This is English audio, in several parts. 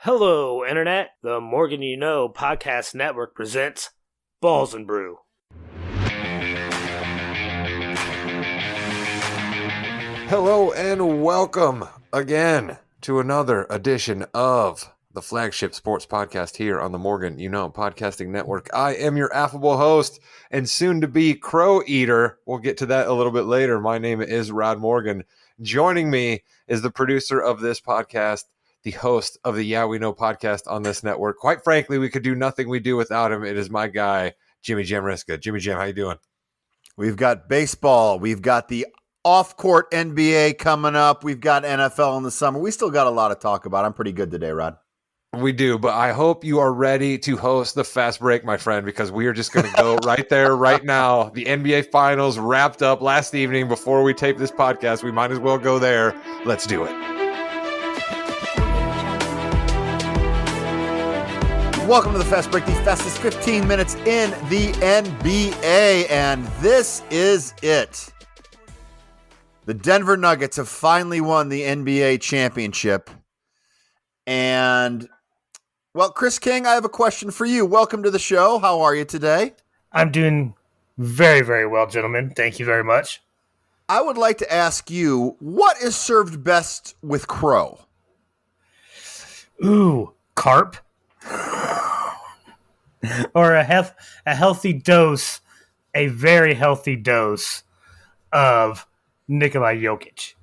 Hello, Internet. The Morgan You Know podcast network presents Balls and Brew. Hello and welcome again to another edition of the flagship sports podcast here on the Morgan You Know podcasting network. I am your affable host and soon to be crow eater. We'll get to that a little bit later. My name is Rod Morgan. Joining me is the producer of this podcast, the host of the Yeah We Know podcast on this network. Quite frankly, we could do nothing we do without him. It is my guy, Jimmy Jamriska. Jimmy Jam, how you doing? We've got baseball. We've got the off-court NBA coming up. We've got NFL in the summer. We still got a lot to talk about. I'm pretty good today, Rod. We do, but I hope you are ready to host the fast break, my friend, because we are just going to go right there, right now. The NBA Finals wrapped up last evening. Before we tape this podcast, we might as well go there. Let's do it. Welcome to the Fast Break, the fastest 15 minutes in the NBA, and this is it. The Denver Nuggets have finally won the NBA championship, and, well, Chris King, I have a question for you. Welcome to the show. How are you today? I'm doing very, very well, gentlemen. Thank you very much. I would like to ask you, what is served best with crow? Ooh, carp. Or a healthy dose, a very healthy dose of Nikola Jokic.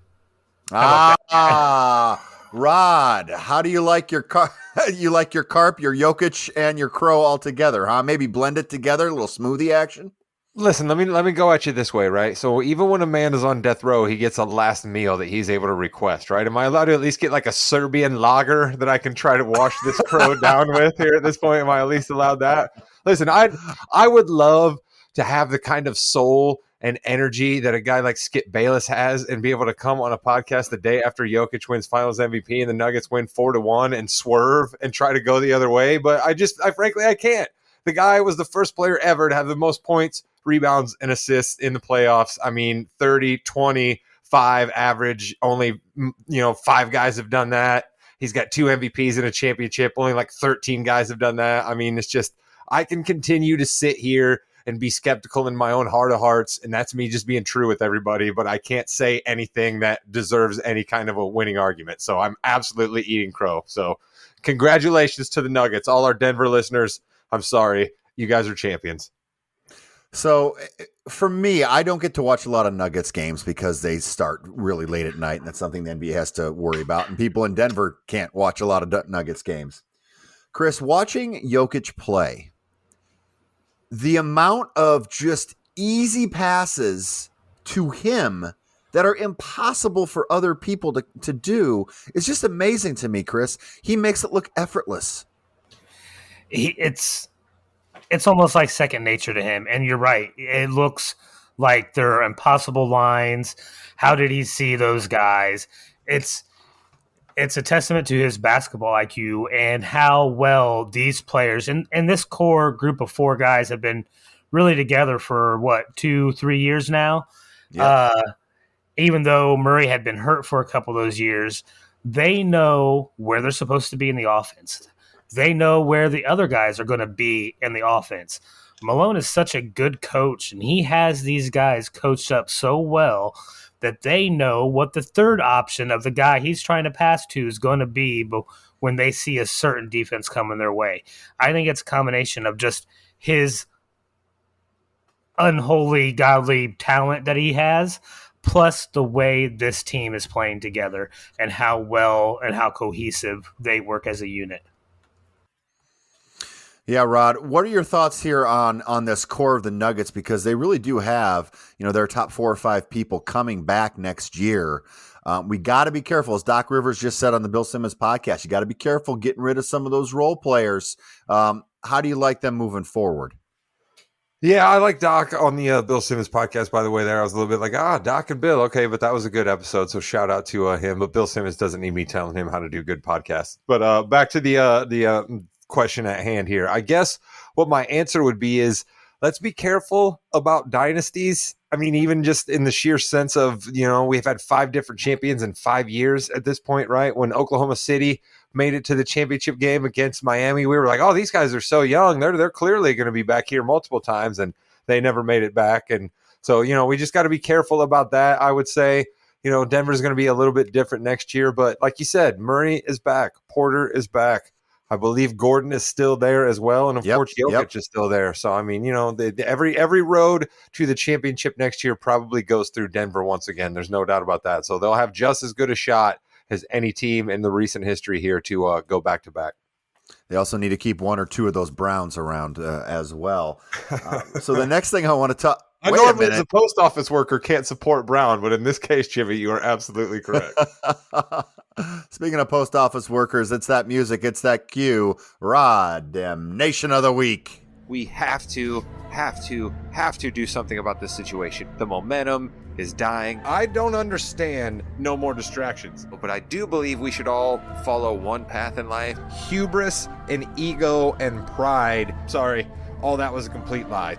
Rod, how do you like your you like your carp, your Jokic, and your crow all together, huh? Maybe blend it together, a little smoothie action? Listen, let me go at you this way, right? So even when a man is on death row, he gets a last meal that he's able to request, right? Am I allowed to at least get like a Serbian lager that I can try to wash this crow down with here at this point? Am I at least allowed that? Listen, I would love to have the kind of soul and energy that a guy like Skip Bayless has and be able to come on a podcast the day after Jokic wins Finals MVP and the Nuggets win 4-1 and swerve and try to go the other way. But I frankly can't. The guy was the first player ever to have the most points, rebounds, and assists in the playoffs. I mean, 30, 25 average. Only, 5 guys have done that. He's got 2 MVPs in a championship. Only like 13 guys have done that. I mean, it's just, I can continue to sit here and be skeptical in my own heart of hearts, and that's me just being true with everybody, but I can't say anything that deserves any kind of a winning argument. So I'm absolutely eating crow. So congratulations to the Nuggets. All our Denver listeners, I'm sorry. You guys are champions. So for me, I don't get to watch a lot of Nuggets games because they start really late at night, and that's something the NBA has to worry about. And people in Denver can't watch a lot of Nuggets games. Chris, watching Jokic play, the amount of just easy passes to him that are impossible for other people to do is just amazing to me, Chris. He makes it look effortless. It's almost like second nature to him. And you're right. It looks like they're impossible lines. How did he see those guys? It's a testament to his basketball IQ and how well these players and this core group of 4 guys have been really together for 2-3 years now. Yep. Even though Murray had been hurt for a couple of those years, they know where they're supposed to be in the offense. They know where the other guys are going to be in the offense. Malone is such a good coach, and he has these guys coached up so well that they know what the third option of the guy he's trying to pass to is going to be when they see a certain defense coming their way. I think it's a combination of just his unholy, godly talent that he has, plus the way this team is playing together and how well and how cohesive they work as a unit. Yeah, Rod, what are your thoughts here on this core of the Nuggets? Because they really do have, their top 4 or 5 people coming back next year. We got to be careful, as Doc Rivers just said on the Bill Simmons podcast. You got to be careful getting rid of some of those role players. How do you like them moving forward? Yeah, I like Doc on the Bill Simmons podcast, by the way. There, I was a little bit like, Doc and Bill. Okay, but that was a good episode, so shout out to him. But Bill Simmons doesn't need me telling him how to do good podcasts. But back to the question at hand here. I guess what my answer would be is, let's be careful about dynasties. I mean, even just in the sheer sense of, we've had 5 different champions in 5 years at this point, right? When Oklahoma City made it to the championship game against Miami. We were like, oh, these guys are so young. They're clearly going to be back here multiple times, and they never made it back. And so, we just got to be careful about that. I would say, Denver's going to be a little bit different next year. But like you said, Murray is back. Porter is back. I believe Gordon is still there as well. And, of course, Jokic is still there. So, I mean, every road to the championship next year probably goes through Denver once again. There's no doubt about that. So they'll have just as good a shot as any team in the recent history here to go back-to-back. They also need to keep one or two of those Browns around as well. So the next thing I want to talk... I normally, as a post office worker, can't support Brown, but in this case, Jimmy, you are absolutely correct. Speaking of post office workers, it's that music, it's that cue. Rod Damnation of the Week. We have to do something about this situation. The momentum is dying. I don't understand no more distractions, but I do believe we should all follow one path in life. Hubris and ego and pride. Sorry, all that was a complete lie.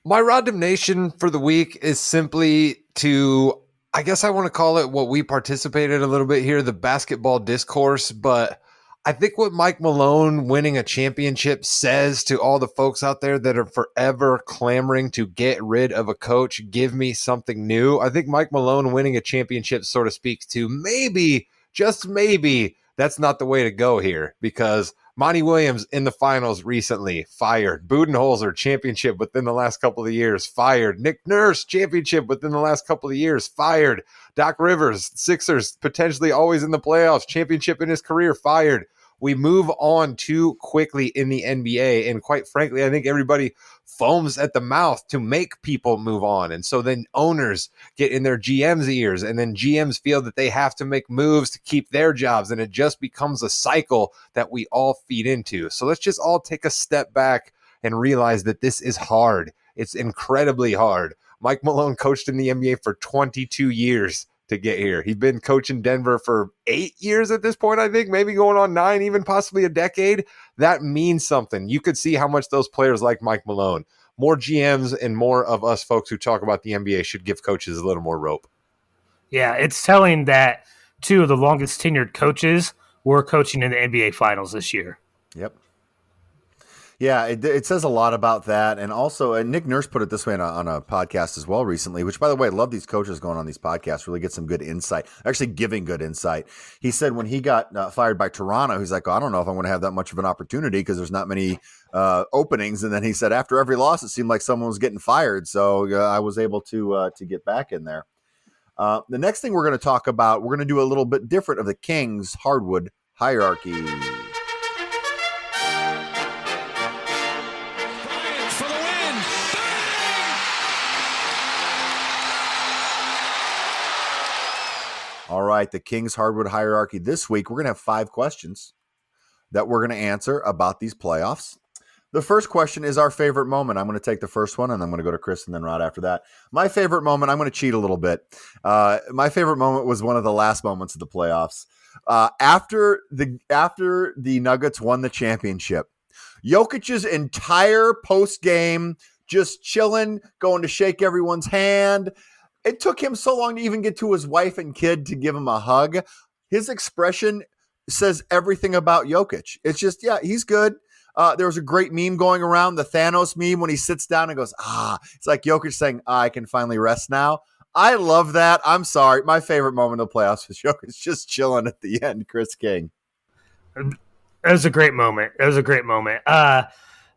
My Rod Damnation for the week is simply to, I guess I want to call it what we participated a little bit here, the basketball discourse, but I think what Mike Malone winning a championship says to all the folks out there that are forever clamoring to get rid of a coach, give me something new. I think Mike Malone winning a championship sort of speaks to maybe, just maybe, that's not the way to go here, because Monty Williams in the finals recently, fired. Budenholzer, championship within the last couple of years, fired. Nick Nurse, championship within the last couple of years, fired. Doc Rivers, Sixers, potentially always in the playoffs, championship in his career, fired. We move on too quickly in the NBA, and quite frankly, I think everybody foams at the mouth to make people move on. And so then owners get in their GM's ears, and then GMs feel that they have to make moves to keep their jobs, and it just becomes a cycle that we all feed into. So let's just all take a step back and realize that this is hard. It's incredibly hard. Mike Malone coached in the NBA for 22 years to get here. He'd been coaching Denver for 8 years at this point, I think, maybe going on 9, even possibly a decade. That means something. You could see how much those players like Mike Malone. More GMs and more of us folks who talk about the NBA should give coaches a little more rope. Yeah, it's telling that two of the longest tenured coaches were coaching in the NBA Finals this year. Yep. Yeah, it says a lot about that. And also, and Nick Nurse put it this way on a podcast as well recently, which, by the way, I love these coaches going on these podcasts, really get some good insight, actually giving good insight. He said when he got fired by Toronto, he's like, I don't know if I'm going to have that much of an opportunity because there's not many openings. And then he said after every loss, it seemed like someone was getting fired. So I was able to get back in there. The next thing we're going to talk about, we're going to do a little bit different of the Kings hardwood hierarchy. All right, the Kings hardwood hierarchy. This week, we're going to have 5 questions that we're going to answer about these playoffs. The first question is our favorite moment. I'm going to take the first one, and I'm going to go to Chris and then Rod after that. My favorite moment, I'm going to cheat a little bit. My favorite moment was one of the last moments of the playoffs. After the Nuggets won the championship, Jokic's entire post-game just chilling, going to shake everyone's hand. It took him so long to even get to his wife and kid to give him a hug. His expression says everything about Jokic. It's just, yeah, he's good. There was a great meme going around, the Thanos meme, when he sits down and goes, it's like Jokic saying, I can finally rest now. I love that. I'm sorry. My favorite moment of the playoffs was Jokic just chilling at the end. Chris King. It was a great moment.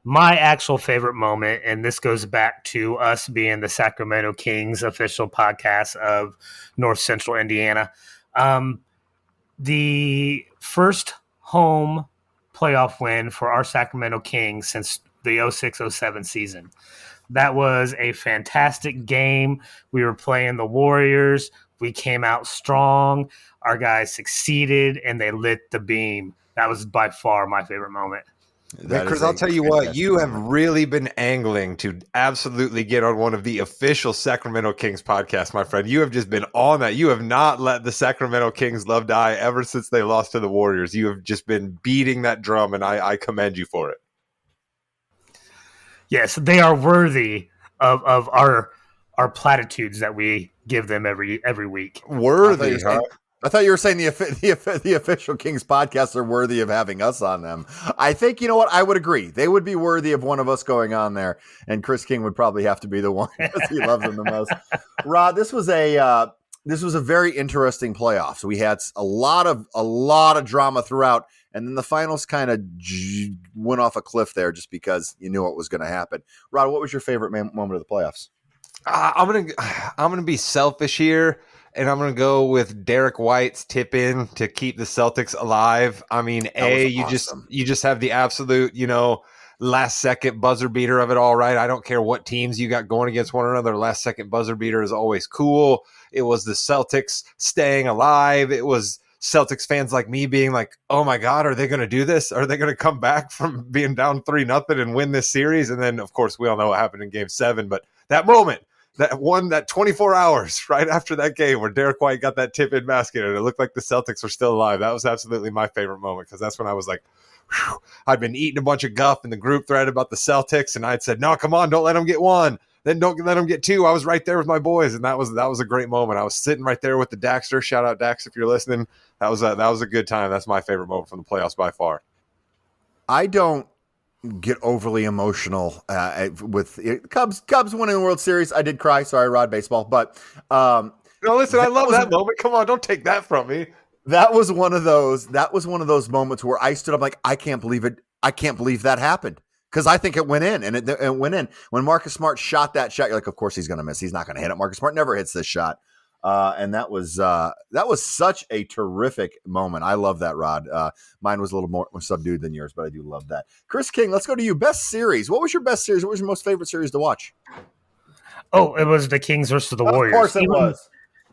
My actual favorite moment, and this goes back to us being the Sacramento Kings official podcast of North Central Indiana. The first home playoff win for our Sacramento Kings since the 06-07 season. That was a fantastic game. We were playing the Warriors. We came out strong. Our guys succeeded, and they lit the beam. That was by far my favorite moment. Chris, I'll tell you what, you have really been angling to absolutely get on one of the official Sacramento Kings podcasts, my friend. You have just been on that. You have not let the Sacramento Kings love die ever since they lost to the Warriors. You have just been beating that drum, and I commend you for it. Yes, they are worthy of our platitudes that we give them every week. Worthy, huh? I thought you were saying the official Kings podcasts are worthy of having us on them. I think, you know what? I would agree. They would be worthy of one of us going on there, and Chris King would probably have to be the one because he loves them the most. Rod, this was a very interesting playoff. So we had a lot of drama throughout, and then the finals kind of went off a cliff there just because you knew what was going to happen. Rod, what was your favorite moment of the playoffs? I'm gonna be selfish here, and I'm gonna go with Derek White's tip in to keep the Celtics alive. I mean, you just have the absolute, last second buzzer beater of it all, right? I don't care what teams you got going against one another. Last second buzzer beater is always cool. It was the Celtics staying alive. It was Celtics fans like me being like, oh my God, are they going to do this? Are they going to come back from being down 3-0 and win this series? And then, of course, we all know what happened in Game 7. But that moment, that 24 hours right after that game where Derek White got that tip-in basket and it looked like the Celtics were still alive, that was absolutely my favorite moment because that's when I was like, whew. I'd been eating a bunch of guff in the group thread about the Celtics, and I'd said, no, come on, don't let them get one. Then don't let them get two. I was right there with my boys, and that was a great moment. I was sitting right there with the Daxter. Shout out Dax if you're listening. That was a good time. That's my favorite moment from the playoffs by far. I don't get overly emotional with Cubs winning the World Series. I did cry. Sorry, Rod, baseball. But no, listen, I love that moment. Come on, don't take that from me. That was one of those moments where I stood up like, I can't believe it. I can't believe that happened. Because I think it went in, and it went in. When Marcus Smart shot that shot, you're like, of course he's going to miss. He's not going to hit it. Marcus Smart never hits this shot. And that was such a terrific moment. I love that, Rod. Mine was a little more subdued than yours, but I do love that. Chris King, let's go to you. Best series. What was your best series? What was your most favorite series to watch? Oh, it was the Kings versus the Warriors. Of course it was.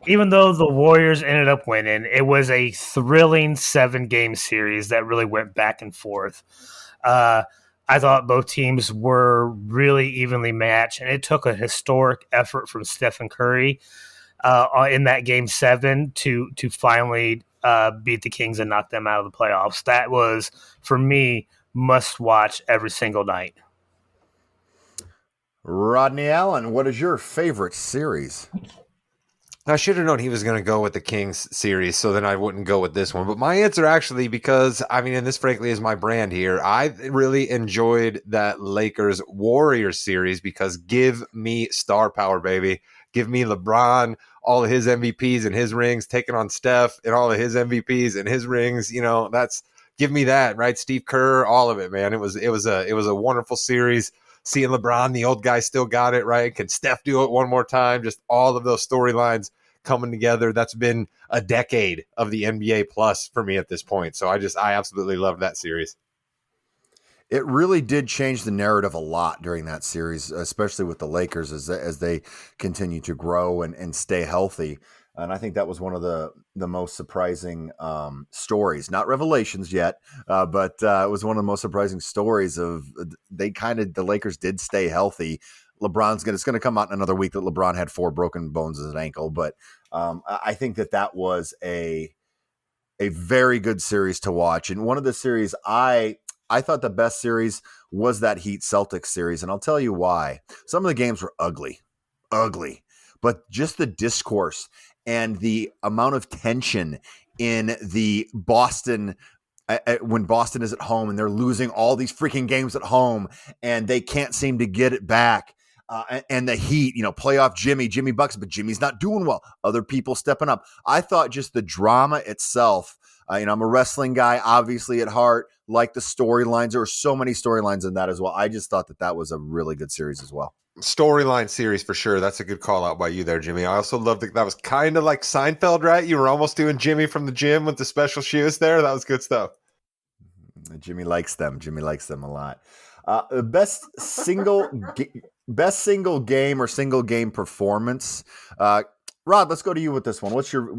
Even though the Warriors ended up winning, it was a thrilling 7-game series that really went back and forth. I thought both teams were really evenly matched, and it took a historic effort from Stephen Curry in that Game 7 to finally beat the Kings and knock them out of the playoffs. That was, for me, must watch every single night. Rodney Allen, what is your favorite series? I should have known he was going to go with the Kings series, so then I wouldn't go with this one. But my answer actually, because, I mean, and this frankly is my brand here, I really enjoyed that Lakers-Warriors series because give me star power, baby. Give me LeBron, all of his MVPs and his rings, taking on Steph and all of his MVPs and his rings. Give me that, right? Steve Kerr, all of it, man. It was a wonderful series. Seeing LeBron, the old guy, still got it, right? Can Steph do it one more time? Just all of those storylines coming together. That's been a decade of the NBA plus for me at this point. So I absolutely loved that series. It really did change the narrative a lot during that series, especially with the Lakers as they continue to grow and stay healthy. And I think that was one of the most surprising stories, not revelations yet, but it was one of the most surprising stories of the Lakers did stay healthy. It's going to come out in another week that LeBron had 4 broken bones in his ankle, but I think that was a very good series to watch. And one of the series I thought the best series was that Heat Celtics series, and I'll tell you why. Some of the games were ugly, but just the discourse and the amount of tension in the Boston when Boston is at home and they're losing all these freaking games at home and they can't seem to get it back. And the Heat, playoff Jimmy Bucks, but Jimmy's not doing well. Other people stepping up. I thought just the drama itself, I'm a wrestling guy, obviously at heart, like the storylines. There were so many storylines in that as well. I just thought that was a really good series as well. Storyline series for sure. That's a good call out by you there, Jimmy. I also loved that was kind of like Seinfeld, right? You were almost doing Jimmy from the gym with the special shoes there. That was good stuff. Jimmy likes them. Jimmy likes them a lot. Best single game or single game performance. Rod, let's go to you with this one. What's your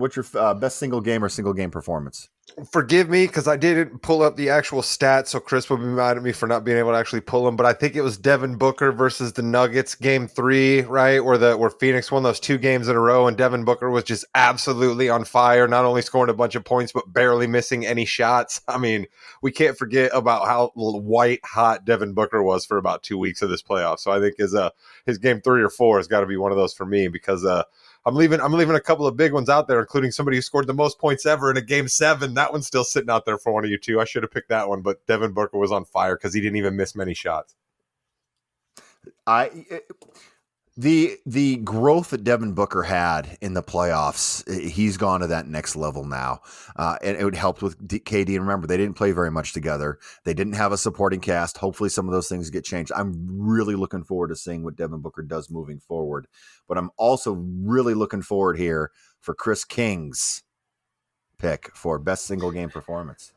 best single game or single game performance? Forgive me because I didn't pull up the actual stats, so Chris would be mad at me for not being able to actually pull them. But I think it was Devin Booker versus the Nuggets, Game 3, right, where Phoenix won those 2 games in a row, and Devin Booker was just absolutely on fire, not only scoring a bunch of points but barely missing any shots. I mean, we can't forget about how white hot Devin Booker was for about 2 weeks of this playoff. So I think his Game 3 or 4 has got to be one of those for me because I'm leaving a couple of big ones out there, including somebody who scored the most points ever in a Game 7. That one's still sitting out there for one of you two. I should have picked that one, but Devin Booker was on fire because he didn't even miss many shots. The growth that Devin Booker had in the playoffs, he's gone to that next level now. And it helped with KD. And remember, they didn't play very much together. They didn't have a supporting cast. Hopefully some of those things get changed. I'm really looking forward to seeing what Devin Booker does moving forward. But I'm also really looking forward here for Chris King's pick for best single game performance.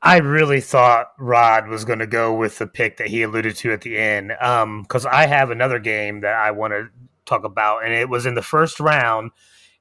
I really thought Rod was going to go with the pick that he alluded to at the end, because I have another game that I want to talk about, and it was in the first round,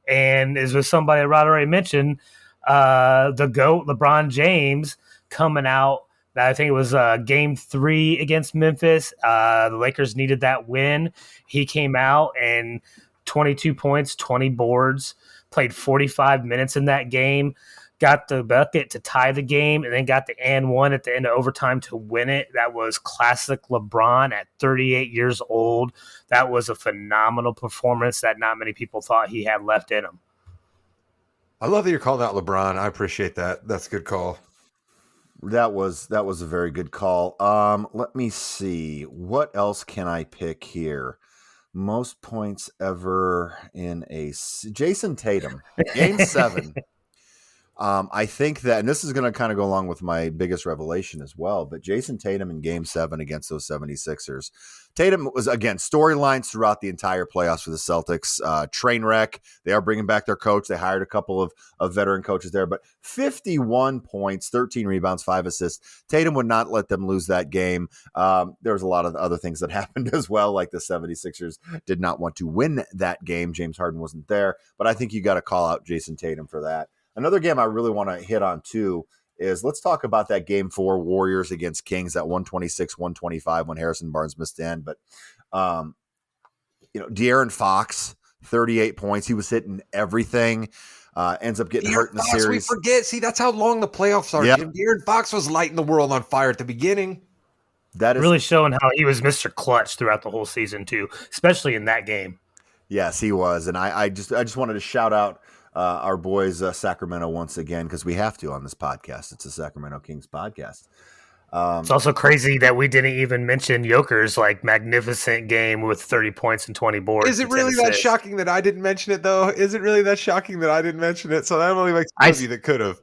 and is with somebody Rod already mentioned, the GOAT, LeBron James, coming out. I think it was Game 3 against Memphis. The Lakers needed that win. He came out and 22 points, 20 boards, played 45 minutes in that game. Got the bucket to tie the game, and then got the and one at the end of overtime to win it. That was classic LeBron at 38 years old. That was a phenomenal performance that not many people thought he had left in him. I love that you're calling out LeBron. I appreciate that. That's a good call. That was a very good call. Let me see. What else can I pick here? Most points ever in Jason Tatum, Game 7. I think that, and this is going to kind of go along with my biggest revelation as well, but Jason Tatum in Game 7 against those 76ers. Tatum was, again, storylines throughout the entire playoffs for the Celtics. Train wreck. They are bringing back their coach. They hired a couple of veteran coaches there, but 51 points, 13 rebounds, 5 assists. Tatum would not let them lose that game. There was a lot of other things that happened as well, like the 76ers did not want to win that game. James Harden wasn't there, but I think you got to call out Jason Tatum for that. Another game I really want to hit on, too, is let's talk about that Game 4 Warriors against Kings at 126-125 when Harrison Barnes missed the end. But, De'Aaron Fox, 38 points. He was hitting everything. Ends up getting hurt in the series. We forget. See, that's how long the playoffs are. Yep. De'Aaron Fox was lighting the world on fire at the beginning. That is really showing how he was Mr. Clutch throughout the whole season, too, especially in that game. Yes, he was. And I just wanted to shout out our boys Sacramento once again, because we have to on this podcast. It's a Sacramento Kings podcast. It's also crazy that we didn't even mention Joker's magnificent game with 30 points and 20 boards. Is it really that shocking that I didn't mention it, though? Is it really that shocking that I didn't mention it? So that only makes one of you that could have.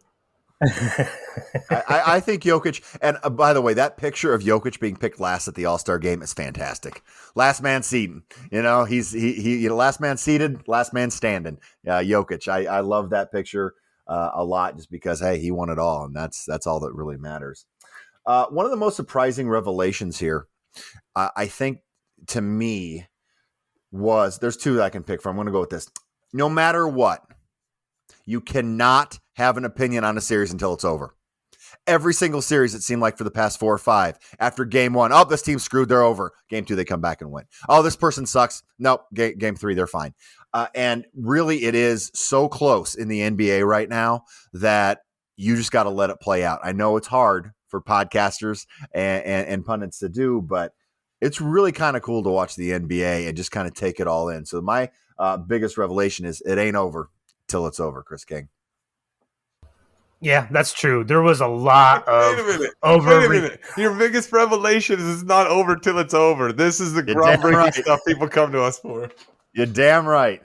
I think Jokic, and by the way, that picture of Jokic being picked last at the All-Star game is fantastic. Last man seated, he's last man seated, last man standing. Jokic, I love that picture a lot, just because he won it all, and that's all that really matters. One of the most surprising revelations here, I think, to me, was there's two that I can pick from. I'm going to go with this. No matter what, you cannot have an opinion on a series until it's over. Every single series, it seemed like for the past 4 or 5, after Game 1, this team's screwed, they're over. Game 2, they come back and win. This person sucks. Nope, Game 3, they're fine. And really, it is so close in the NBA right now that you just got to let it play out. I know it's hard for podcasters and pundits to do, but it's really kind of cool to watch the NBA and just kind of take it all in. So my biggest revelation is it ain't over till it's over, Chris King. Yeah, that's true. There was a lot of Wait a minute. Your biggest revelation is it's not over till it's over. This is the groundbreaking stuff people come to us for. You're damn right.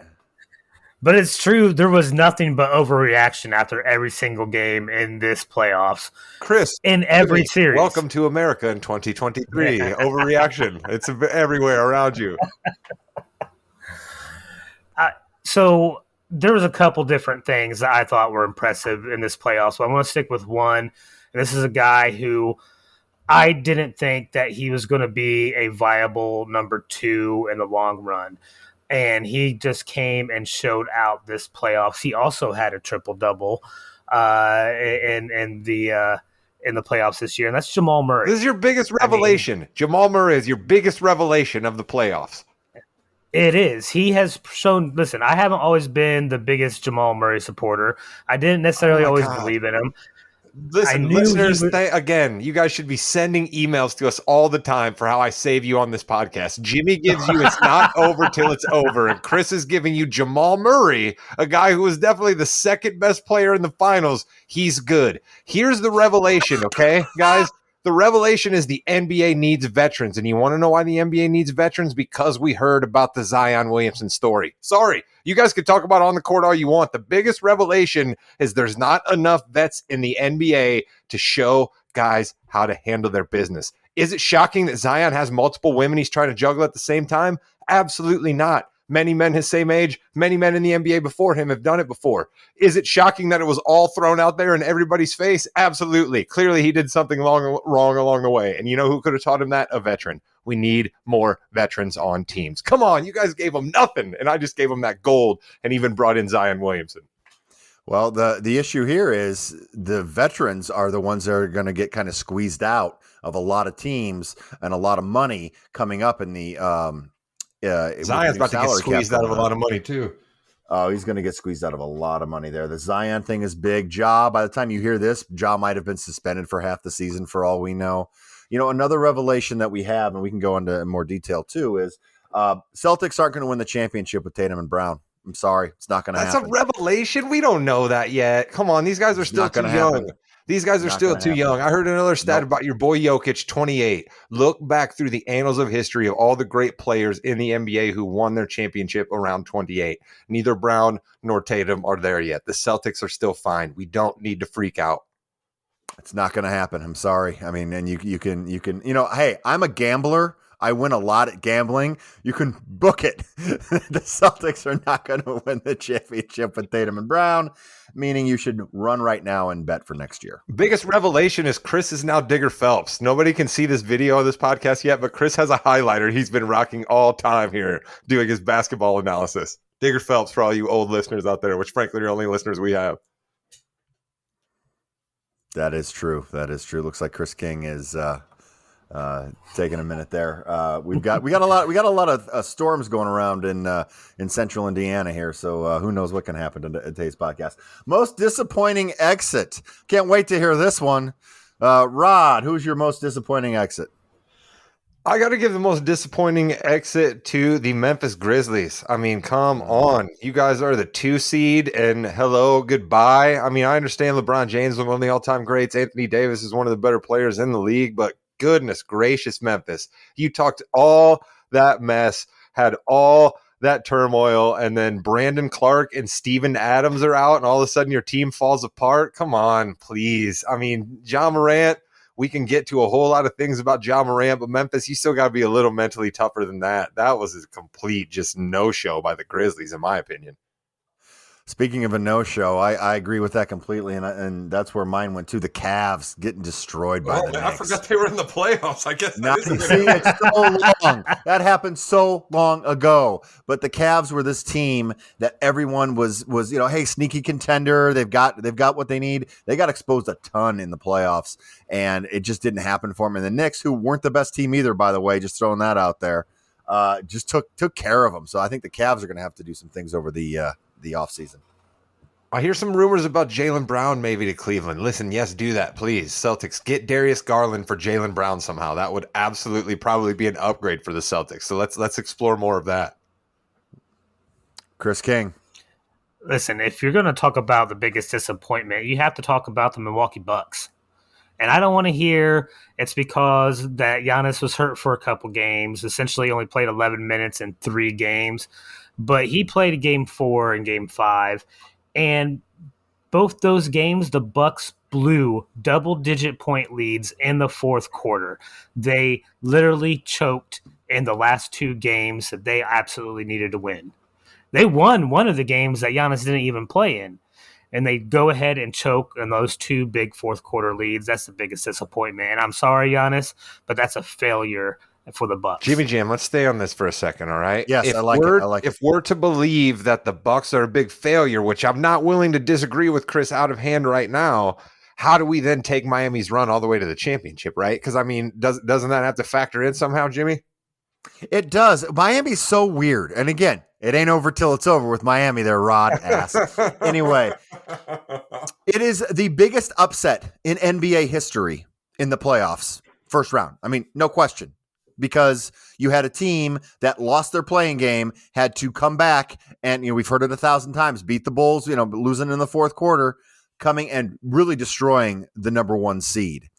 But it's true. There was nothing but overreaction after every single game in this playoffs. Chris, in every series. Welcome to America in 2023. Overreaction. It's everywhere around you. So there was a couple different things that I thought were impressive in this playoff. So I'm going to stick with one. And this is a guy who I didn't think that he was going to be a viable number 2 in the long run. And he just came and showed out this playoffs. He also had a triple-double in the playoffs this year, and that's Jamal Murray. This is your biggest revelation. Jamal Murray is your biggest revelation of the playoffs. It is. He has shown – listen, I haven't always been the biggest Jamal Murray supporter. I didn't necessarily always believe in him. Listen, knew he listeners, would. again, you guys should be sending emails to us all the time for how I save you on this podcast. Jimmy gives you it's not over till it's over, and Chris is giving you Jamal Murray, a guy who was definitely the second best player in the finals. He's good. Here's the revelation, okay, guys? The revelation is the NBA needs veterans. And you want to know why the NBA needs veterans? Because we heard about the Zion Williamson story. Sorry, you guys can talk about it on the court all you want. The biggest revelation is there's not enough vets in the NBA to show guys how to handle their business. Is it shocking that Zion has multiple women he's trying to juggle at the same time? Absolutely not. Many men his same age, many men in the NBA before him have done it before. Is it shocking that it was all thrown out there in everybody's face? Absolutely. Clearly, he did something wrong along the way. And you know who could have taught him that? A veteran. We need more veterans on teams. Come on, you guys gave him nothing, and I just gave him that gold and even brought in Zion Williamson. Well, the issue here is the veterans are the ones that are going to get kind of squeezed out of a lot of teams and a lot of money coming up in the Zion's about to get squeezed out of a lot of money too. Oh, he's going to get squeezed out of a lot of money there. The Zion thing is big. Ja, by the time you hear this, Ja might have been suspended for half the season for all we know. You know, another revelation that we have, and we can go into more detail too, is Celtics aren't going to win the championship with Tatum and Brown. I'm sorry. It's not going to happen. That's a revelation. We don't know that yet. Come on. These guys are still too young. These guys are still too young. I heard another stat about your boy Jokic, 28. Look back through the annals of history of all the great players in the NBA who won their championship around 28. Neither Brown nor Tatum are there yet. The Celtics are still fine. We don't need to freak out. It's not going to happen. I'm sorry. I mean, and you can, hey, I'm a gambler. I win a lot at gambling. You can book it. The Celtics are not going to win the championship with Tatum and Brown, meaning you should run right now and bet for next year. Biggest revelation is Chris is now Digger Phelps. Nobody can see this video of this podcast yet, but Chris has a highlighter he's been rocking all time here doing his basketball analysis. Digger Phelps for all you old listeners out there, which frankly are the only listeners we have. That is true. Looks like Chris King is taking a minute there. We got a lot of storms going around in central Indiana here. So who knows what can happen in today's podcast. Most disappointing exit. Can't wait to hear this one. Rod, who's your most disappointing exit? I got to give the most disappointing exit to the Memphis Grizzlies. I mean, come on. You guys are the 2 seed and hello, goodbye. I mean, I understand LeBron James is one of the all-time greats. Anthony Davis is one of the better players in the league, but goodness gracious, Memphis. You talked all that mess, had all that turmoil, and then Brandon Clark and Steven Adams are out, and all of a sudden your team falls apart. Come on, please. I mean, Ja Morant, we can get to a whole lot of things about Ja Morant, but Memphis, you still got to be a little mentally tougher than that. That was a complete just no-show by the Grizzlies, in my opinion. Speaking of a no-show, I agree with that completely, and that's where mine went to. The Cavs getting destroyed by the Knicks. I forgot they were in the playoffs. I guess it's so long. That happened so long ago. But the Cavs were this team that everyone was hey, sneaky contender. They've got what they need. They got exposed a ton in the playoffs, and it just didn't happen for them. And the Knicks, who weren't the best team either, by the way, just throwing that out there, just took care of them. So I think the Cavs are going to have to do some things over the offseason. I hear some rumors about Jaylen Brown maybe to Cleveland. Listen, yes, do that, please. Celtics, get Darius Garland for Jaylen Brown somehow. That would absolutely probably be an upgrade for the Celtics. So let's explore more of that. Chris King. Listen, if you're going to talk about the biggest disappointment, you have to talk about the Milwaukee Bucks. And I don't want to hear it's because that Giannis was hurt for a couple games, essentially only played 11 minutes in 3 games. But he played game 4 and game 5. And both those games, the Bucks blew double-digit point leads in the fourth quarter. They literally choked in the last 2 games that they absolutely needed to win. They won one of the games that Giannis didn't even play in. And they go ahead and choke in those 2 big fourth-quarter leads. That's the biggest disappointment. And I'm sorry, Giannis, but that's a failure for the Bucks. Jimmy Jam, let's stay on this for a second, all right? Yes, I like it. If we're to believe that the Bucks are a big failure, which I'm not willing to disagree with Chris out of hand right now, how do we then take Miami's run all the way to the championship, right? Because, I mean, doesn't that have to factor in somehow, Jimmy? It does. Miami's so weird. And again, It ain't over till it's over with Miami there, Rod ass. Anyway, it is the biggest upset in NBA history in the playoffs. First round. I mean, no question. Because you had a team that lost their playing game, had to come back and, we've heard it 1,000 times, beat the Bulls, losing in the fourth quarter, coming and really destroying the number 1 seed.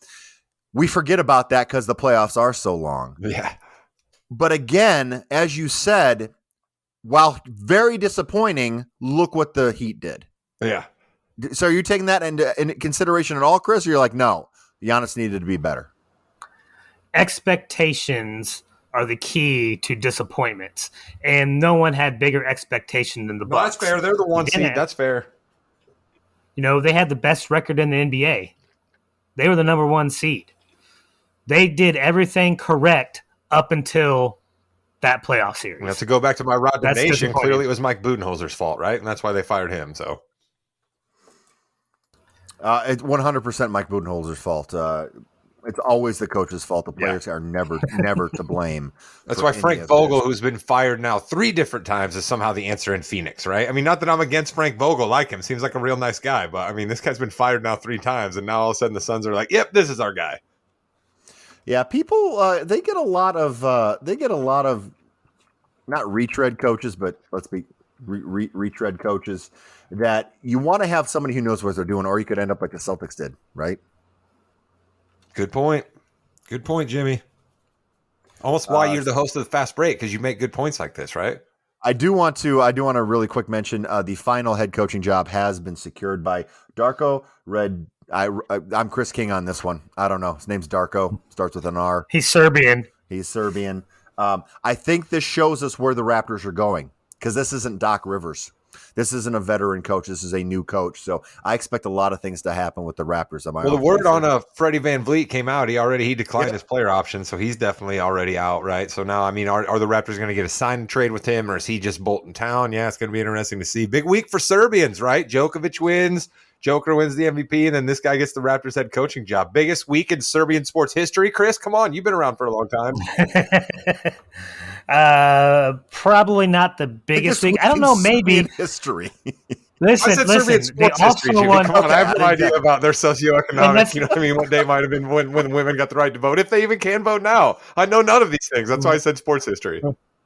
We forget about that because the playoffs are so long. Yeah. But again, as you said, while very disappointing, look what the Heat did. Yeah. So are you taking that into consideration at all, Chris? Or you're like, no, Giannis needed to be better? Expectations are the key to disappointments, and no one had bigger expectation than the Bucks. That's fair. They're the 1 seed. That's fair. They had the best record in the NBA. They were the number 1 seed. They did everything correct up until that playoff series. To go back to my Rod Nation, clearly it was Mike Budenholzer's fault, right? And that's why they fired him. So, it's 100% Mike Budenholzer's fault. It's always the coach's fault. The players are never to blame. That's why Frank Vogel, who's been fired now 3 different times, is somehow the answer in Phoenix, right? I mean, not that I'm against Frank Vogel, like him. Seems like a real nice guy. But, I mean, this guy's been fired now 3 times, and now all of a sudden the Suns are like, yep, this is our guy. Yeah, people, they get a lot of not retread coaches, but let's be retread coaches that you want to have somebody who knows what they're doing, or you could end up like the Celtics did, right? Good point. Good point, Jimmy. Almost why you're the host of the Fast Break, because you make good points like this, right? I do want to really quick mention the final head coaching job has been secured by Darko Red. I'm Chris King on this one. I don't know. His name's Darko. Starts with an R. He's Serbian. I think this shows us where the Raptors are going, because this isn't Doc Rivers. This isn't a veteran coach. This is a new coach. So I expect a lot of things to happen with the Raptors. The word on Freddie Van Vliet came out. He declined his player option, so he's definitely already out, right? So now, I mean, are the Raptors going to get a sign and trade with him, or is he just bolting town? Yeah, it's going to be interesting to see. Big week for Serbians, right? Djokovic wins. Joker wins the MVP, and then this guy gets the Raptors head coaching job. Biggest week in Serbian sports history. Chris, come on. You've been around for a long time. Probably not the biggest week. I don't know, maybe. History. Listen. They also won. Come on, I have no idea about their socioeconomic. You know what I mean? One day might have been when women got the right to vote, if they even can vote now. I know none of these things. That's why I said sports history.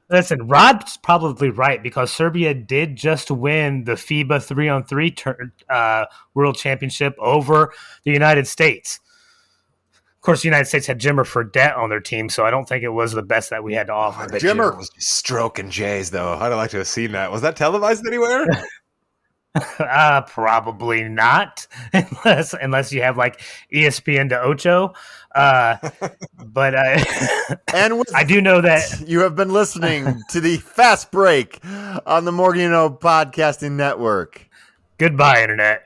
Listen, Rod's probably right, because Serbia did just win the FIBA 3-on-3 World Championship over the United States. Of course, the United States had Jimmer Fredette on their team, so I don't think it was the best that we had to offer. Jimmer was just stroking Jays, though. I'd like to have seen that. Was that televised anywhere? Probably not, unless you have like ESPN to Ocho. But and I do know that you have been listening to the Fast Break on the Morgan Podcasting Network. Goodbye, Internet.